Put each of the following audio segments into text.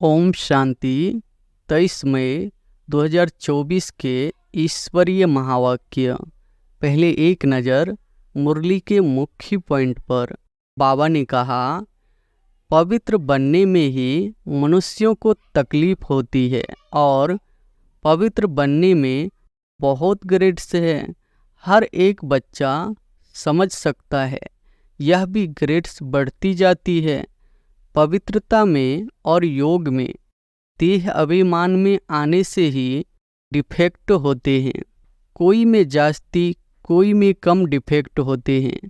ओम शांति। 23 मई 2024 के ईश्वरीय महावाक्य। पहले एक नज़र मुरली के मुख्य पॉइंट पर। बाबा ने कहा, पवित्र बनने में ही मनुष्यों को तकलीफ होती है और पवित्र बनने में बहुत ग्रेड्स है। हर एक बच्चा समझ सकता है, यह भी ग्रेड्स बढ़ती जाती है। पवित्रता में और योग में देह अभिमान में आने से ही डिफेक्ट होते हैं। कोई में जास्ती कोई में कम डिफेक्ट होते हैं।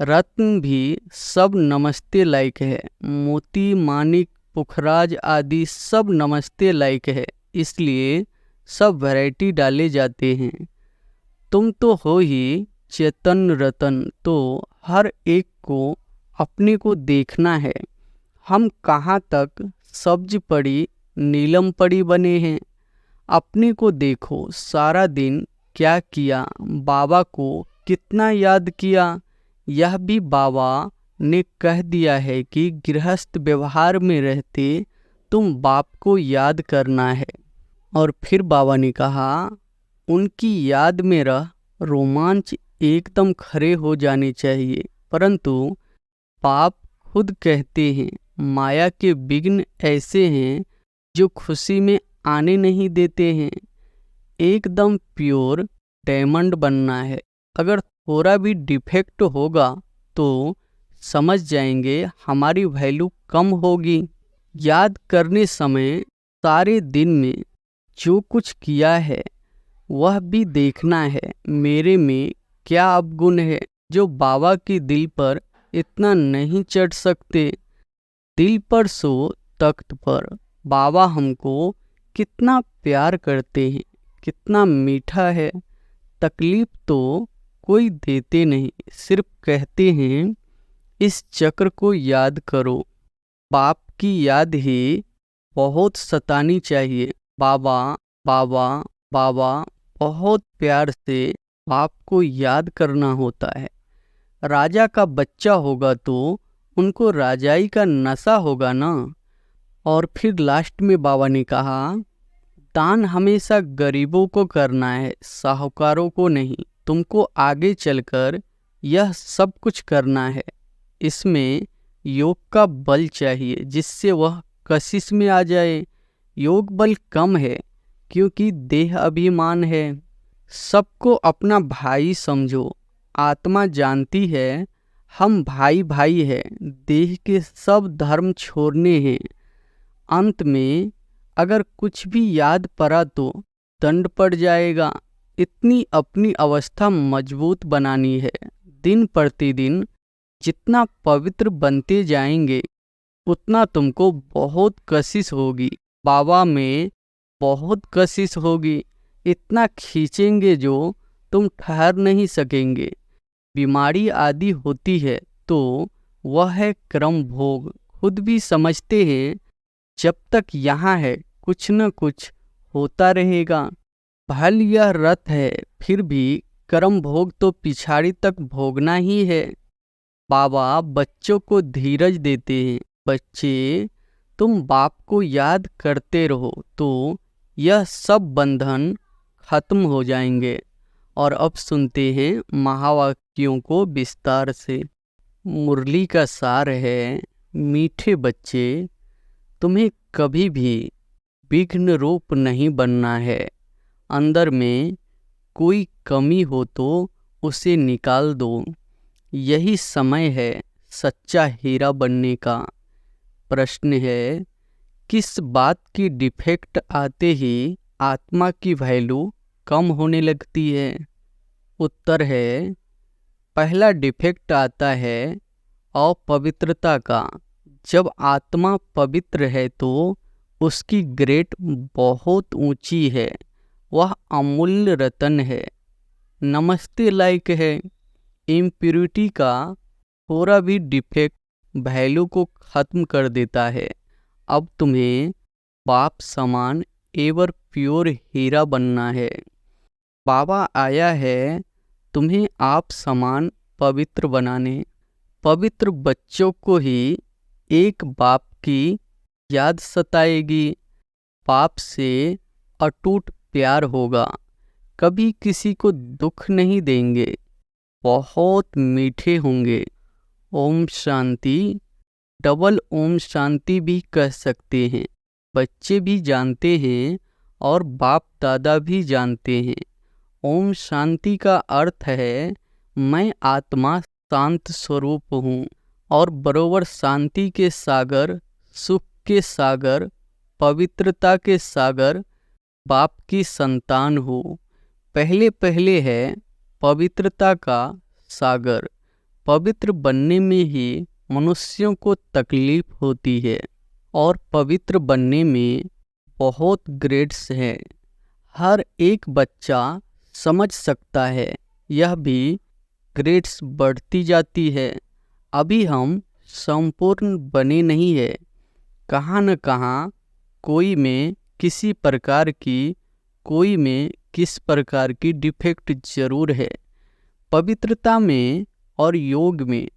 रत्न भी सब नमस्ते लायक है। मोती मानिक पुखराज आदि सब नमस्ते लायक है, इसलिए सब वैरायटी डाले जाते हैं। तुम तो हो ही चेतन रतन, तो हर एक को अपने को देखना है। हम कहाँ तक सब्ज पड़ी नीलम पड़ी बने हैं। अपने को देखो, सारा दिन क्या किया, बाबा को कितना याद किया। यह भी बाबा ने कह दिया है कि गृहस्थ व्यवहार में रहते तुम बाप को याद करना है। और फिर बाबा ने कहा, उनकी याद में रह रोमांच एकदम खड़े हो जाने चाहिए। परंतु पाप खुद कहते हैं, माया के विघ्न ऐसे हैं जो खुशी में आने नहीं देते हैं। एकदम प्योर डायमंड बनना है। अगर थोड़ा भी डिफेक्ट होगा तो समझ जाएंगे हमारी वैल्यू कम होगी। याद करने समय सारे दिन में जो कुछ किया है वह भी देखना है, मेरे में क्या अवगुण है जो बाबा के दिल पर इतना नहीं चढ़ सकते। दिल पर सो तख्त पर। बाबा हमको कितना प्यार करते हैं, कितना मीठा है। तकलीफ तो कोई देते नहीं, सिर्फ कहते हैं इस चक्र को याद करो। बाप की याद ही बहुत सतानी चाहिए। बाबा बाबा बाबा बहुत प्यार से बाप को याद करना होता है। राजा का बच्चा होगा तो उनको राजाई का नशा होगा ना। और फिर लास्ट में बाबा ने कहा, दान हमेशा गरीबों को करना है, साहूकारों को नहीं। तुमको आगे चलकर यह सब कुछ करना है। इसमें योग का बल चाहिए जिससे वह कशिश में आ जाए। योग बल कम है क्योंकि देह अभिमान है। सबको अपना भाई समझो। आत्मा जानती है हम भाई भाई है। देह के सब धर्म छोड़ने हैं। अंत में अगर कुछ भी याद पड़ा तो दंड पड़ जाएगा। इतनी अपनी अवस्था मजबूत बनानी है। दिन प्रतिदिन जितना पवित्र बनते जाएंगे उतना तुमको बहुत कशिश होगी। बाबा में बहुत कशिश होगी। इतना खींचेंगे जो तुम ठहर नहीं सकेंगे। बीमारी आदि होती है तो वह है क्रम भोग। खुद भी समझते हैं जब तक यहाँ है कुछ न कुछ होता रहेगा। भल यह रथ है, फिर भी कर्म भोग तो पिछाड़ी तक भोगना ही है। बाबा बच्चों को धीरज देते हैं। बच्चे, तुम बाप को याद करते रहो तो यह सब बंधन खत्म हो जाएंगे। और अब सुनते हैं महावाक्यों को विस्तार से। मुरली का सार है, मीठे बच्चे, तुम्हें कभी भी विघ्न रूप नहीं बनना है। अंदर में कोई कमी हो तो उसे निकाल दो। यही समय है सच्चा हीरा बनने का। प्रश्न है, किस बात की डिफेक्ट आते ही आत्मा की वैल्यू कम होने लगती है? उत्तर है, पहला डिफेक्ट आता है अपवित्रता का। जब आत्मा पवित्र है तो उसकी ग्रेड बहुत ऊंची है। वह अमूल्य रतन है, नमस्ते लायक है। इम्प्यूरिटी का थोड़ा भी डिफेक्ट वैल्यू को ख़त्म कर देता है। अब तुम्हें बाप समान एवर प्योर हीरा बनना है। बाबा आया है तुम्हें आप समान पवित्र बनाने। पवित्र बच्चों को ही एक बाप की याद सताएगी। बाप से अटूट प्यार होगा, कभी किसी को दुख नहीं देंगे, बहुत मीठे होंगे। ओम शांति। डबल ओम शांति भी कह सकते हैं। बच्चे भी जानते हैं और बाप दादा भी जानते हैं। ओम शांति का अर्थ है मैं आत्मा शांत स्वरूप हूँ और बरोबर शांति के सागर, सुख के सागर, पवित्रता के सागर बाप की संतान हूँ। पहले पहले है पवित्रता का सागर। पवित्र बनने में ही मनुष्यों को तकलीफ होती है और पवित्र बनने में बहुत ग्रेड्स हैं। हर एक बच्चा समझ सकता है, यह भी ग्रेड्स बढ़ती जाती है। अभी हम संपूर्ण बने नहीं है। कहाँ न कहाँ कोई में किसी प्रकार की, कोई में किस प्रकार की डिफेक्ट जरूर है। पवित्रता में और योग में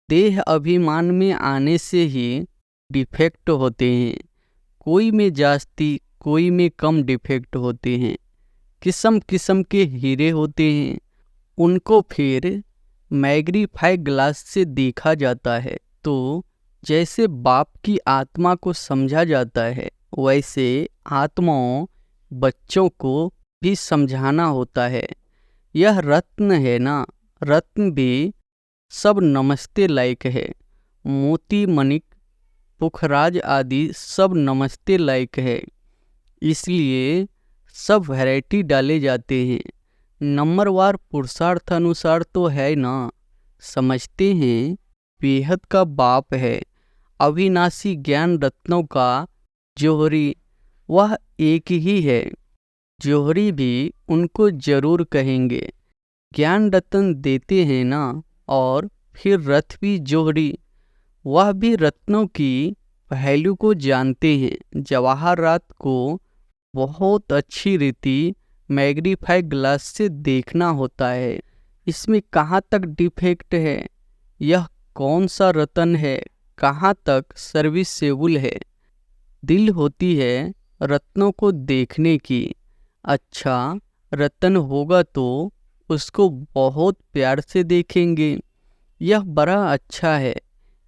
देह अभिमान में आने से ही डिफेक्ट होते हैं। कोई में जास्ती, कोई में कम डिफेक्ट होते हैं। किस्म किस्म के हीरे होते हैं, उनको फिर मैग्नीफाई ग्लास से देखा जाता है। तो जैसे बाप की आत्मा को समझा जाता है, वैसे आत्माओं बच्चों को भी समझाना होता है। यह रत्न है ना, रत्न भी सब नमस्ते लायक है। मोती, मणिक, पुखराज आदि सब नमस्ते लायक है। इसलिए सब वैरायटी डाले जाते हैं। नंबरवार पुरुषार्थ अनुसार तो है ना। समझते हैं बेहद का बाप है, अविनाशी ज्ञान रत्नों का जौहरी, वह एक ही है। जौहरी भी उनको जरूर कहेंगे। ज्ञान रत्न देते हैं ना, और फिर रथ भी जौहरी, वह भी रत्नों की वैल्यू को जानते हैं। जवाहर रात को बहुत अच्छी रीति मैग्नीफाई ग्लास से देखना होता है। इसमें कहाँ तक डिफेक्ट है, यह कौन सा रतन है, कहाँ तक सर्विसेबल है। दिल होती है रत्नों को देखने की। अच्छा रतन होगा तो उसको बहुत प्यार से देखेंगे। यह बड़ा अच्छा है,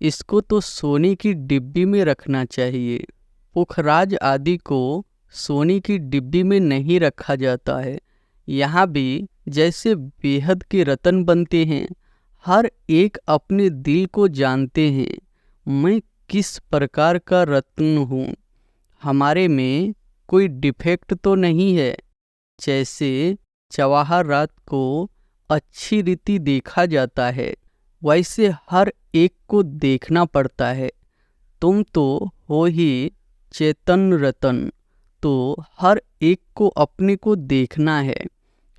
इसको तो सोने की डिब्बी में रखना चाहिए। पुखराज आदि को सोने की डिब्बी में नहीं रखा जाता है। यहाँ भी जैसे बेहद के रतन बनते हैं, हर एक अपने दिल को जानते हैं, मैं किस प्रकार का रत्न हूँ। हमारे में कोई डिफेक्ट तो नहीं है। जैसे जवाहर रात को अच्छी रीति देखा जाता है, वैसे हर एक को देखना पड़ता है। तुम तो हो ही चेतन रतन, तो हर एक को अपने को देखना है।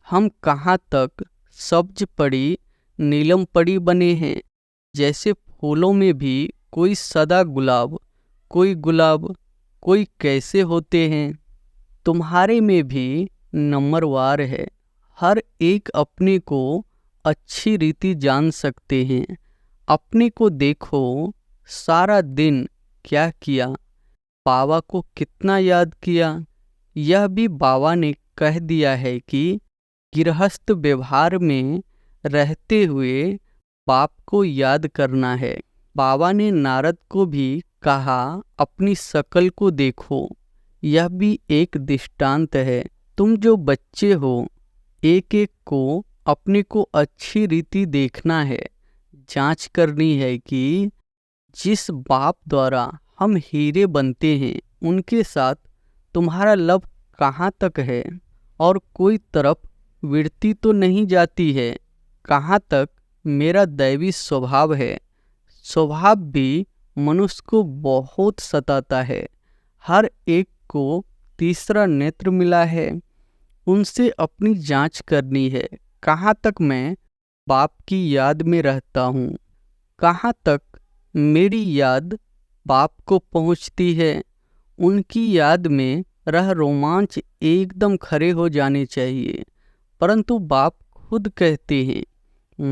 हम कहाँ तक सब्ज पड़ी, नीलम पड़ी बने हैं। जैसे फूलों में भी कोई सदा गुलाब, कोई कैसे होते हैं। तुम्हारे में भी नंबरवार है। हर एक अपने को अच्छी रीति जान सकते हैं। अपने को देखो, सारा दिन क्या किया, बाबा को कितना याद किया। यह भी बाबा ने कह दिया है कि गृहस्थ व्यवहार में रहते हुए बाप को याद करना है। बाबा ने नारद को भी कहा अपनी शकल को देखो। यह भी एक दृष्टांत है। तुम जो बच्चे हो, एक एक को अपने को अच्छी रीति देखना है, जांच करनी है कि जिस बाप द्वारा हम हीरे बनते हैं, उनके साथ तुम्हारा लव कहाँ तक है और कोई तरफ वृत्ति तो नहीं जाती है। कहाँ तक मेरा दैवी स्वभाव है। स्वभाव भी मनुष्य को बहुत सताता है। हर एक को तीसरा नेत्र मिला है, उनसे अपनी जांच करनी है। कहाँ तक मैं बाप की याद में रहता हूँ, कहाँ तक मेरी याद बाप को पहुँचती है। उनकी याद में रह रोमांच एकदम खड़े हो जाने चाहिए। परंतु बाप खुद कहते हैं,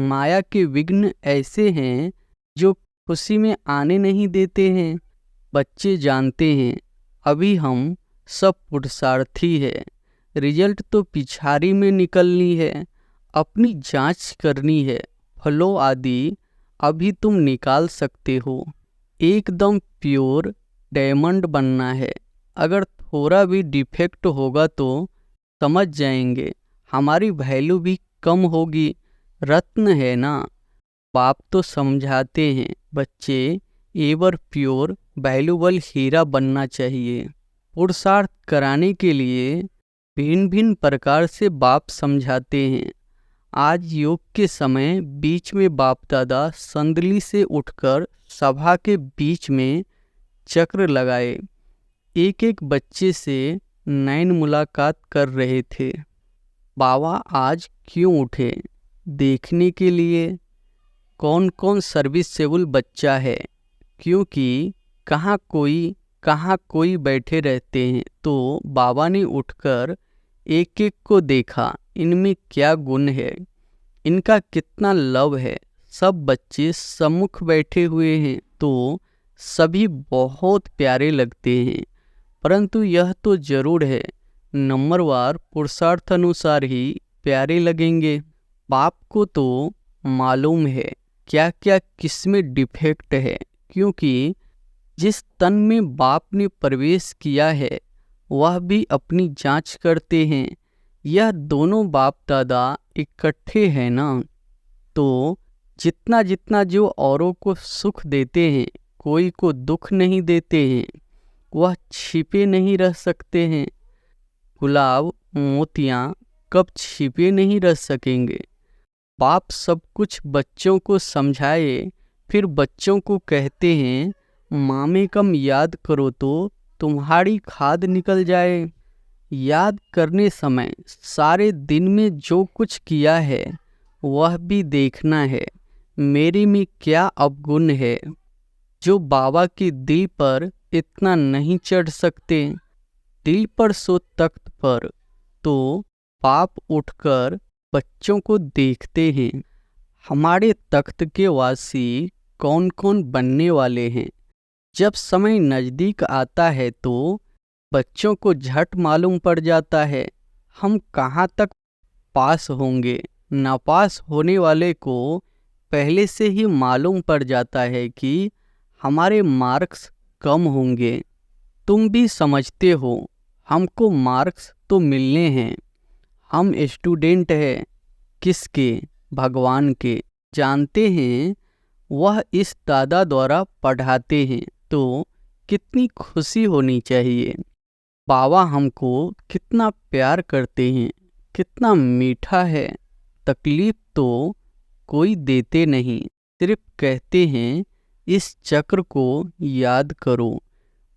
माया के विघ्न ऐसे हैं जो खुशी में आने नहीं देते हैं। बच्चे जानते हैं अभी हम सब पुरुषार्थी है, रिजल्ट तो पिछाड़ी में निकलनी है, अपनी जांच करनी है, फलों आदि अभी तुम निकाल सकते हो। एकदम प्योर डायमंड बनना है, अगर थोड़ा भी डिफेक्ट होगा तो समझ जाएंगे हमारी वैल्यू भी कम होगी। रत्न है ना, बाप तो समझाते हैं बच्चे एवर प्योर वैल्यूबल हीरा बनना चाहिए। पुरुषार्थ कराने के लिए भिन्न भिन्न प्रकार से बाप समझाते हैं। आज योग के समय बीच में बाप दादा संदली से उठकर सभा के बीच में चक्र लगाए, एक एक बच्चे से नैन मुलाकात कर रहे थे। बाबा आज क्यों उठे? देखने के लिए कौन कौन सर्विसेबल बच्चा है, क्योंकि कहाँ कोई बैठे रहते हैं। तो बाबा ने उठकर एक एक को देखा, इनमें क्या गुण है, इनका कितना लव है। सब बच्चे सम्मुख बैठे हुए हैं तो सभी बहुत प्यारे लगते हैं, परंतु यह तो जरूर है नंबरवार पुरुषार्थ अनुसार ही प्यारे लगेंगे। बाप को तो मालूम है क्या क्या किसमें डिफेक्ट है, क्योंकि जिस तन में बाप ने प्रवेश किया है वह भी अपनी जांच करते हैं। यह दोनों बाप दादा इकट्ठे हैं ना, तो जितना जितना जो औरों को सुख देते हैं, कोई को दुख नहीं देते हैं, वह छिपे नहीं रह सकते हैं। गुलाब मोतियाँ कब छिपे नहीं रह सकेंगे। बाप सब कुछ बच्चों को समझाए, फिर बच्चों को कहते हैं मामे कम याद करो तो तुम्हारी खाद निकल जाए। याद करने समय सारे दिन में जो कुछ किया है वह भी देखना है, मेरे में क्या अवगुण है जो बाबा के दिल पर इतना नहीं चढ़ सकते। दिल पर सो तख्त पर। तो बाप उठकर बच्चों को देखते हैं, हमारे तख्त के वासी कौन कौन बनने वाले हैं। जब समय नज़दीक आता है तो बच्चों को झट मालूम पड़ जाता है हम कहाँ तक पास होंगे। नापास होने वाले को पहले से ही मालूम पड़ जाता है कि हमारे मार्क्स कम होंगे। तुम भी समझते हो हमको मार्क्स तो मिलने हैं, हम स्टूडेंट हैं किसके? भगवान के। जानते हैं वह इस दादा द्वारा पढ़ाते हैं तो कितनी खुशी होनी चाहिए। बाबा हमको कितना प्यार करते हैं, कितना मीठा है। तकलीफ तो कोई देते नहीं, सिर्फ कहते हैं इस चक्र को याद करो।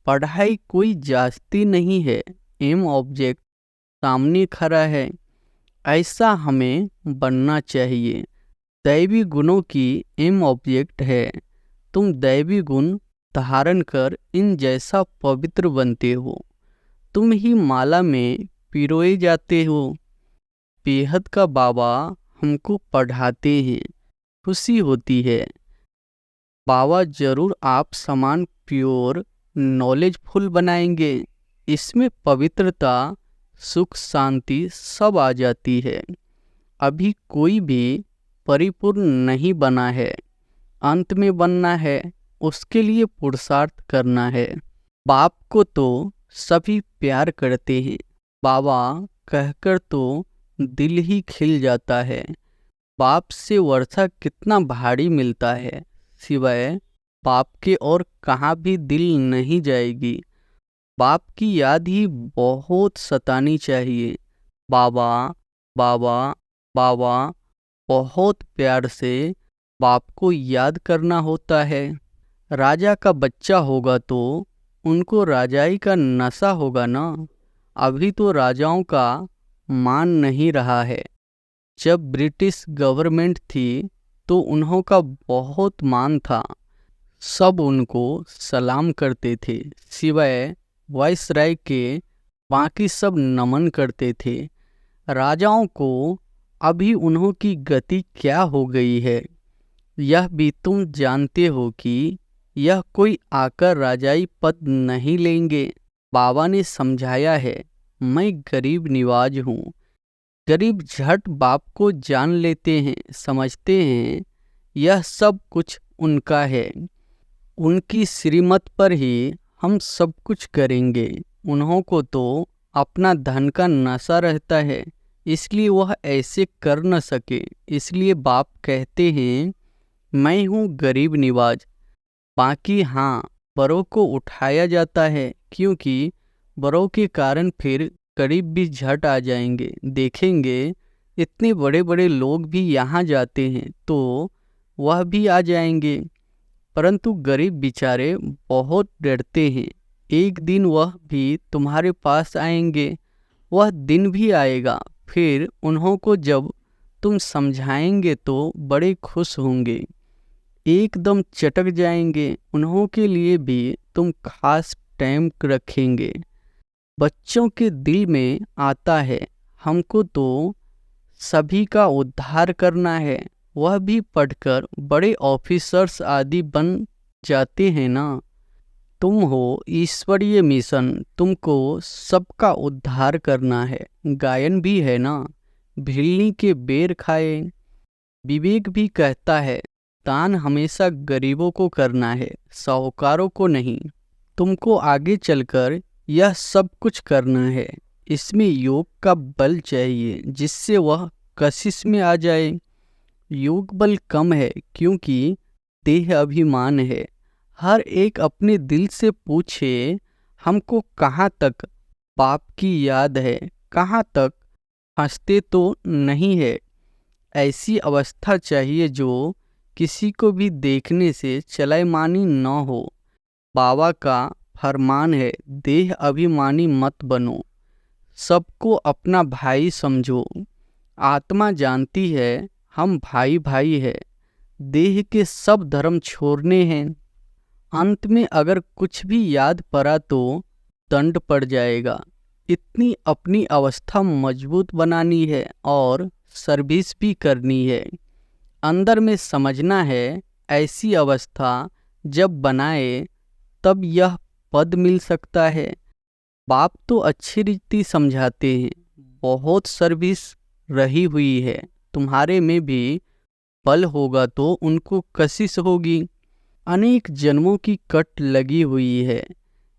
पढ़ाई कोई जास्ती नहीं है, एम ऑब्जेक्ट सामने खड़ा है, ऐसा हमें बनना चाहिए। दैवी गुणों की एम ऑब्जेक्ट है, तुम दैवी गुण धारण कर इन जैसा पवित्र बनते हो। तुम ही माला में पिरोए जाते हो। बेहद का बाबा हमको पढ़ाते हैं, खुशी होती है। बाबा जरूर आप समान प्योर नॉलेजफुल बनाएंगे। इसमें पवित्रता सुख शांति सब आ जाती है। अभी कोई भी परिपूर्ण नहीं बना है, अंत में बनना है, उसके लिए पुरुषार्थ करना है। बाप को तो सभी प्यार करते हैं, बाबा कहकर तो दिल ही खिल जाता है। बाप से वर्षा कितना भारी मिलता है, सिवाय बाप के और कहाँ भी दिल नहीं जाएगी। बाप की याद ही बहुत सतानी चाहिए। बाबा बाबा बाबा बहुत प्यार से बाप को याद करना होता है। राजा का बच्चा होगा तो उनको राजाई का नशा होगा ना। अभी तो राजाओं का मान नहीं रहा है। जब ब्रिटिश गवर्नमेंट थी तो उन्हों का बहुत मान था, सब उनको सलाम करते थे, सिवाय वाइसराय के बाकी सब नमन करते थे। राजाओं को अभी उन्हों की गति क्या हो गई है, यह भी तुम जानते हो कि यह कोई आकर राजाई पद नहीं लेंगे। बाबा ने समझाया है, मैं गरीब निवाज हूँ। गरीब झट बाप को जान लेते हैं, समझते हैं यह सब कुछ उनका है। उनकी श्रीमत पर ही हम सब कुछ करेंगे। उन्हों को तो अपना धन का नशा रहता है, इसलिए वह ऐसे कर न सके। इसलिए बाप कहते हैं मैं हूँ गरीब निवाज। बाकी हाँ, बड़ों को उठाया जाता है, क्योंकि बड़ों के कारण फिर गरीब भी झट आ जाएंगे। देखेंगे इतने बड़े बड़े लोग भी यहाँ जाते हैं तो वह भी आ जाएंगे। परंतु गरीब बेचारे बहुत डरते हैं। एक दिन वह भी तुम्हारे पास आएंगे। वह दिन भी आएगा, फिर उन्हों को जब तुम समझाएंगे तो बड़े खुश होंगे, एकदम चटक जाएंगे। उन्हों के लिए भी तुम खास टाइम रखेंगे। बच्चों के दिल में आता है हमको तो सभी का उद्धार करना है। वह भी पढ़कर बड़े ऑफिसर्स आदि बन जाते हैं ना। तुम हो ईश्वरीय मिशन, तुमको सबका उद्धार करना है। गायन भी है ना, भिलनी के बेर खाए। विवेक भी कहता है दान हमेशा गरीबों को करना है, साहूकारों को नहीं। तुमको आगे चलकर यह सब कुछ करना है। इसमें योग का बल चाहिए, जिससे वह कशिश में आ जाए। योग बल कम है क्योंकि देह अभिमान है। हर एक अपने दिल से पूछे हमको कहाँ तक बाप की याद है, कहाँ तक हंसते तो नहीं है। ऐसी अवस्था चाहिए जो किसी को भी देखने से चलायमानी न हो। बाबा का फरमान है देह अभिमानी मत बनो, सबको अपना भाई समझो। आत्मा जानती है हम भाई भाई है, देह के सब धर्म छोड़ने हैं। अंत में अगर कुछ भी याद पड़ा तो दंड पड़ जाएगा। इतनी अपनी अवस्था मजबूत बनानी है और सर्विस भी करनी है। अंदर में समझना है ऐसी अवस्था जब बनाए तब यह पद मिल सकता है। बाप तो अच्छी रीति समझाते हैं, बहुत सर्विस रही हुई है। तुम्हारे में भी बल होगा तो उनको कशिश होगी। अनेक जन्मों की कट लगी हुई है।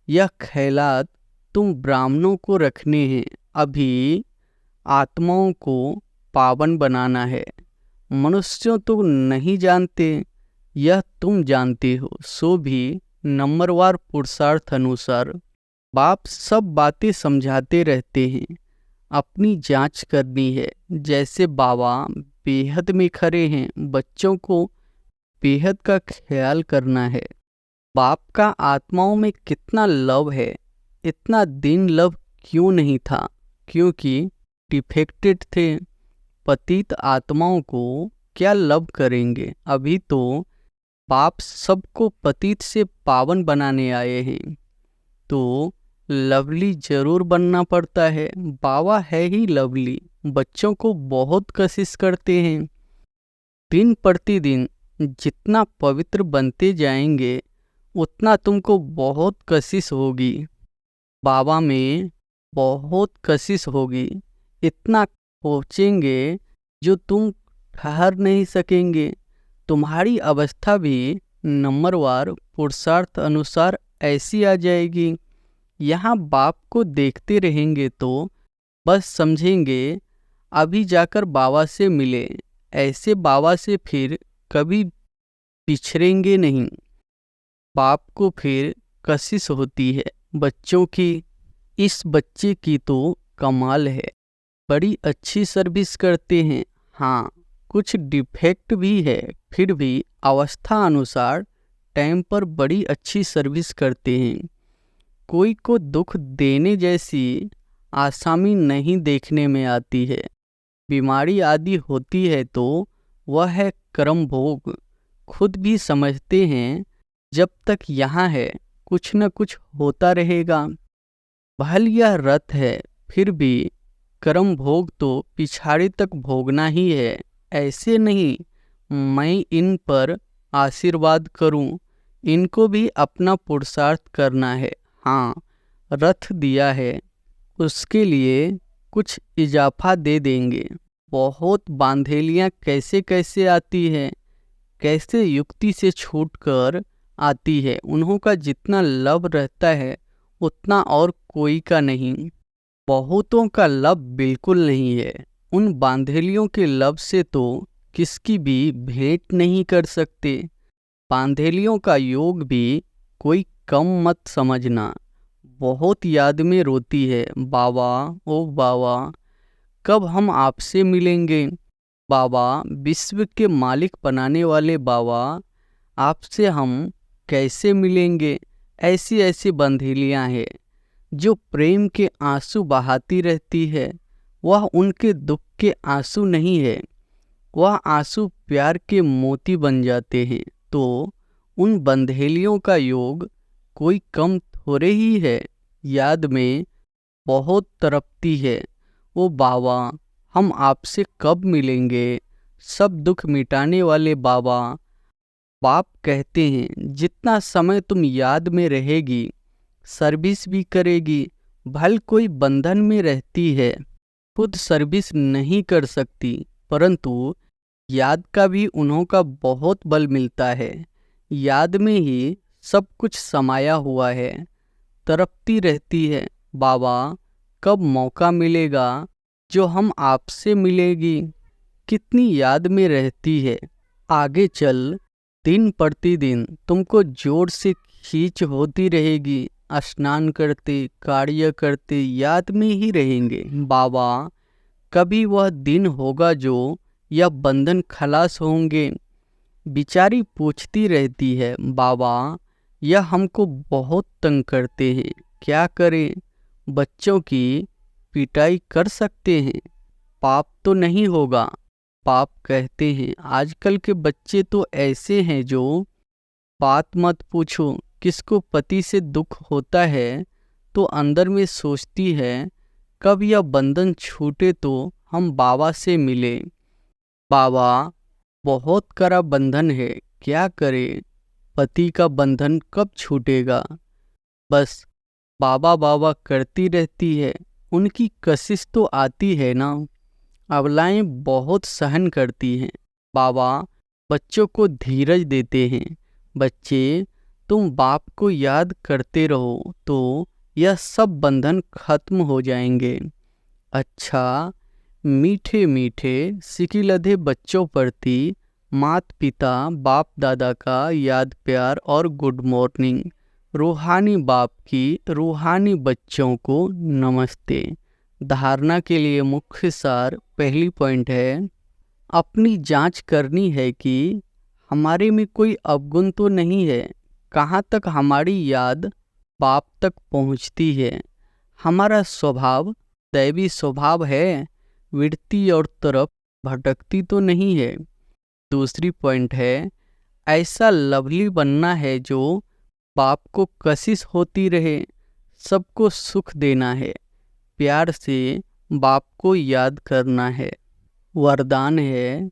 यह ख्यालात तुम ब्राह्मणों को रखने हैं। अभी आत्माओं को पावन बनाना है। मनुष्यों तो नहीं जानते, यह तुम जानते हो। सो भी नंबरवार पुरुषार्थ अनुसार बाप सब बातें समझाते रहते हैं। अपनी जांच करनी है। जैसे बाबा बेहद में खड़े हैं, बच्चों को बेहद का ख्याल करना है। बाप का आत्माओं में कितना लव है। इतना दिन लव क्यों नहीं था? क्योंकि डिफेक्टेड थे। पतित आत्माओं को क्या लव करेंगे? अभी तो बाप सबको पतित से पावन बनाने आए हैं, तो लवली जरूर बनना पड़ता है। बाबा है ही लवली। बच्चों को बहुत कोशिश करते हैं। दिन प्रतिदिन जितना पवित्र बनते जाएंगे उतना तुमको बहुत कोशिश होगी। बाबा में बहुत कोशिश होगी। इतना पहुँचेंगे जो तुम ठहर नहीं सकेंगे। तुम्हारी अवस्था भी नंबरवार पुरुषार्थ अनुसार ऐसी आ जाएगी। यहाँ बाप को देखते रहेंगे तो बस समझेंगे अभी जाकर बाबा से मिले। ऐसे बाबा से फिर कभी बिछड़ेंगे नहीं। बाप को फिर कशिश होती है बच्चों की। इस बच्चे की तो कमाल है, बड़ी अच्छी सर्विस करते हैं। हाँ, कुछ डिफेक्ट भी है, फिर भी अवस्था अनुसार टाइम पर बड़ी अच्छी सर्विस करते हैं। कोई को दुख देने जैसी आसामी नहीं देखने में आती है। बीमारी आदि होती है तो वह है कर्म भोग। खुद भी समझते हैं जब तक यहाँ है कुछ न कुछ होता रहेगा। भल यह रथ है, फिर भी कर्म भोग तो पिछाड़ी तक भोगना ही है। ऐसे नहीं मैं इन पर आशीर्वाद करूं इनको भी अपना पुरुषार्थ करना है। हाँ, रथ दिया है, उसके लिए कुछ इजाफा दे देंगे। बहुत बांधेलियाँ कैसे कैसे आती है, कैसे युक्ति से छूटकर आती है। उन्हों का जितना लब रहता है उतना और कोई का नहीं। बहुतों का लब बिल्कुल नहीं है। उन बांधेलियों के लब से तो किसकी भी भेंट नहीं कर सकते। बांधेलियों का योग भी कोई कम मत समझना। बहुत याद में रोती है, बाबा ओ बाबा, कब हम आपसे मिलेंगे। बाबा, विश्व के मालिक बनाने वाले बाबा, आपसे हम कैसे मिलेंगे। ऐसी ऐसी बंधेलियाँ हैं जो प्रेम के आंसू बहाती रहती है। वह उनके दुख के आंसू नहीं है, वह आंसू प्यार के मोती बन जाते हैं। तो उन बंधेलियों का योग कोई कम थोड़े ही है। याद में बहुत तड़पती है। ओ बाबा, हम आपसे कब मिलेंगे। सब दुख मिटाने वाले बाबा। बाप कहते हैं जितना समय तुम याद में रहेगी, सर्विस भी करेगी। भल कोई बंधन में रहती है, खुद सर्विस नहीं कर सकती, परंतु याद का भी उन्हों का बहुत बल मिलता है। याद में ही सब कुछ समाया हुआ है। तड़पती रहती है, बाबा कब मौका मिलेगा जो हम आपसे मिलेगी। कितनी याद में रहती है। आगे चल दिन प्रतिदिन तुमको जोर से खींच होती रहेगी। स्नान करते, कार्य करते याद में ही रहेंगे। बाबा, कभी वह दिन होगा जो यह बंधन खलास होंगे। बिचारी पूछती रहती है, बाबा यह हमको बहुत तंग करते हैं, क्या करें। बच्चों की पिटाई कर सकते हैं, पाप तो नहीं होगा। पाप कहते हैं आजकल के बच्चे तो ऐसे हैं जो बात मत पूछो। किसको पति से दुख होता है तो अंदर में सोचती है कब यह बंधन छूटे तो हम बाबा से मिले। बाबा, बहुत कड़ा बंधन है, क्या करे। पति का बंधन कब छूटेगा। बस बाबा बाबा करती रहती है। उनकी कशिश तो आती है ना। अबलाएं बहुत सहन करती हैं। बाबा बच्चों को धीरज देते हैं। बच्चे, तुम बाप को याद करते रहो तो यह सब बंधन खत्म हो जाएंगे। अच्छा, मीठे मीठे सिकिलधे बच्चों प्रति माता पिता बाप दादा का याद प्यार और गुड मॉर्निंग। रूहानी बाप की रूहानी बच्चों को नमस्ते। धारणा के लिए मुख्य सार पहली पॉइंट है, अपनी जांच करनी है कि हमारे में कोई अवगुण तो नहीं है। कहाँ तक हमारी याद बाप तक पहुँचती है। हमारा स्वभाव दैवी स्वभाव है, विरती और तरफ भटकती तो नहीं है। दूसरी पॉइंट है, ऐसा लवली बनना है जो बाप को कशिश होती रहे, सबको सुख देना है। प्यार से बाप को याद करना है। वरदान है,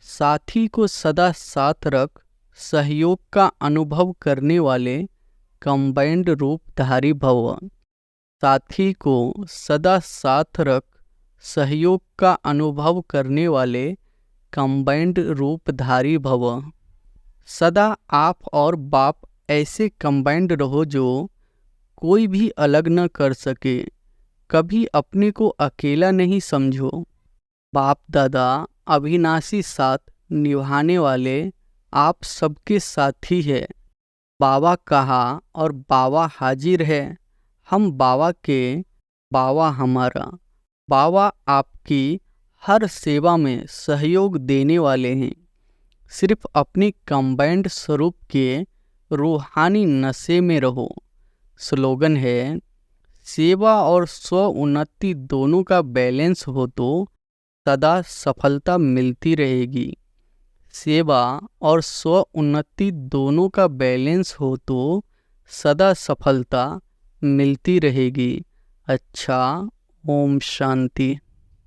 साथी को सदा साथ रख, सहयोग का अनुभव करने वाले कंबाइंड रूपधारी भव। साथी को सदा साथ रख, सहयोग का अनुभव करने वाले कंबाइंड रूपधारी भव। सदा आप और बाप ऐसे कंबाइंड रहो जो कोई भी अलग न कर सके। कभी अपने को अकेला नहीं समझो। बाप दादा अविनाशी साथ निभाने वाले आप सबके साथी है। बाबा कहा और बाबा हाजिर है। हम बाबा के, बाबा हमारा। बाबा आपकी हर सेवा में सहयोग देने वाले हैं। सिर्फ अपने कंबाइंड स्वरूप के रूहानी नशे में रहो। स्लोगन है, सेवा और स्व उन्नति दोनों का बैलेंस हो तो सदा सफलता मिलती रहेगी। सेवा और स्व उन्नति दोनों का बैलेंस हो तो सदा सफलता मिलती रहेगी। अच्छा, ओम शांति।